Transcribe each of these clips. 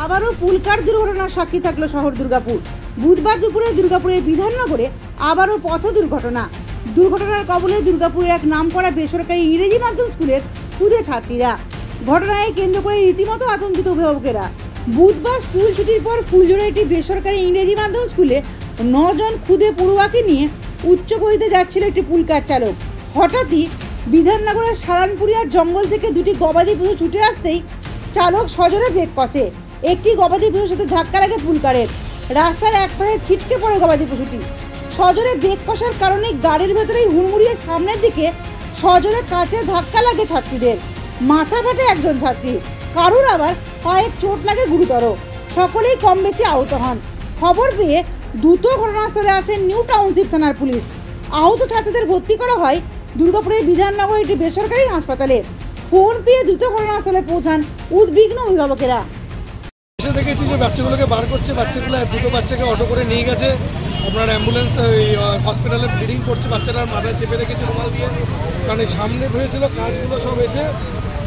আবারও পুলকার দুর্ঘটনার সাক্ষী থাকলো শহর দুর্গাপুর। বুধবার দুপুরে দুর্গাপুরের বিধাননগরে আবারও পথ দুর্ঘটনার কবলে দুর্গাপুরের এক নামকরা বেসরকারি ইংরেজি মাধ্যম স্কুলের খুদে ছাত্রীরা। ঘটনায় কেন্দ্র করে রীতিমতো আতঙ্কিত অভিভাবকেরা। বুধবার স্কুল ছুটির পর ফুলজোড়া একটি বেসরকারি ইংরেজি মাধ্যম স্কুলে 9 জন খুদে পড়ুয়াকে নিয়ে উচ্চ গতিতে যাচ্ছিল একটি পুলকার চালক। হঠাৎই বিধাননগরের সারানপুরিয়ার জঙ্গল থেকে দুটি গবাদি পশু ছুটে আসতেই চালক সজোরে ব্রেক কষে। একটি গবাদি পশুর সাথে ধাক্কা লাগে পুলকারের। রাস্তার এক পাশে ছিটকে পড়ে গবাদি পশুটি। সজোরে ব্রেক কষার কারণে গাড়ির ভেতরেই হুড়মুড়িয়ে সামনের দিকে সজোরে কাঁচে ধাক্কা লাগে ছাত্রীদের। মাথা ফাটে একজন ছাত্রী, কারুর আবার পায়ে চোট লাগে গুরুতর। সকলেই কম বেশি আহত হন। খবর পেয়ে দ্রুত ঘটনাস্থলে আসেন নিউ টাউনশিপ থানার পুলিশ। আহত ছাত্রদের ভর্তি করা হয় দুর্গাপুরের বিধাননগর একটি বেসরকারি হাসপাতালে। ফোন পেয়ে দ্রুত ঘটনাস্থলে পৌঁছান উদ্বিগ্ন অভিভাবকেরা। এসে দেখেছি যে বাচ্চাগুলোকে বার করছে, দুটো বাচ্চাকে অটো করে নিয়ে গেছে আপনার অ্যাম্বুলেন্স হসপিটালে ব্লিডিং করছে, বাচ্চাটার মাথায় চেপে রেখেছে রুমাল দিয়ে, কারণ সামনে হয়েছিল কাজগুলো সব এসে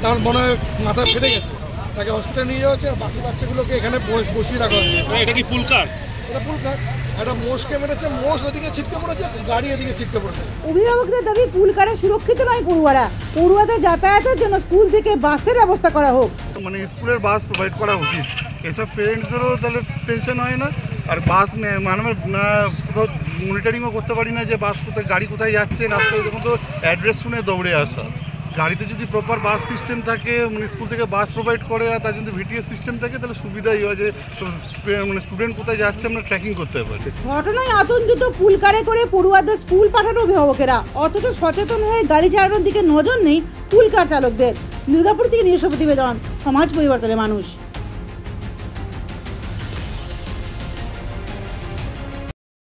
তার মনে হয় মাথা ফেটে গেছে, তাকে হসপিটালে নিয়ে যাওয়া হচ্ছে। আর বাকি বাচ্চাগুলোকে এখানে বসিয়ে রাখা হচ্ছে। এটা কি পুলকার? এটা পুলকার, একটা মোষকে মেরেছে, মোষ ওদিকে ছিটকে পড়েছে, গাড়ি এদিকে ছিটকে পড়েছে। অভিভাবকদের দাবি পুলকারে সুরক্ষিত নয় পড়ুয়াদের যাতায়াতের জন্য স্কুল থেকে বাসের ব্যবস্থা করা হোক। মানে স্কুলের বাস প্রোভাইড করা উচিত, এসব পেরেন্টসদেরও তাহলে টেনশন হয় না। আর বাস মানে কোথাও মনিটরিংও করতে পারি না যে বাস কোথায়, গাড়ি কোথায় যাচ্ছে, রাস্তায় যখন তো অ্যাড্রেস শুনে দৌড়ে আসা। গাড়িতে যদি প্রপার বাস সিস্টেম থাকে, মানে স্কুল থেকে বাস প্রোভাইড করে, আর তার যদি ভিটিএস সিস্টেম থাকে তাহলে সুবিধাই হয় যে মানে স্টুডেন্ট কোথায় যাচ্ছে আমরা ট্র্যাকিং করতে পারি। ঘটনায় আতঙ্কিত পুলকারে করে পড়ুয়াদের স্কুল পাঠানো অভিভাবকেরা, অথচ সচেতন হয়ে গাড়ি চালানোর দিকে নজর নেই পুলকার চালকদের। দুর্গাপুর থেকে নিজস্ব প্রতিবেদন, সমাজ পরিবর্তনের মানুষ।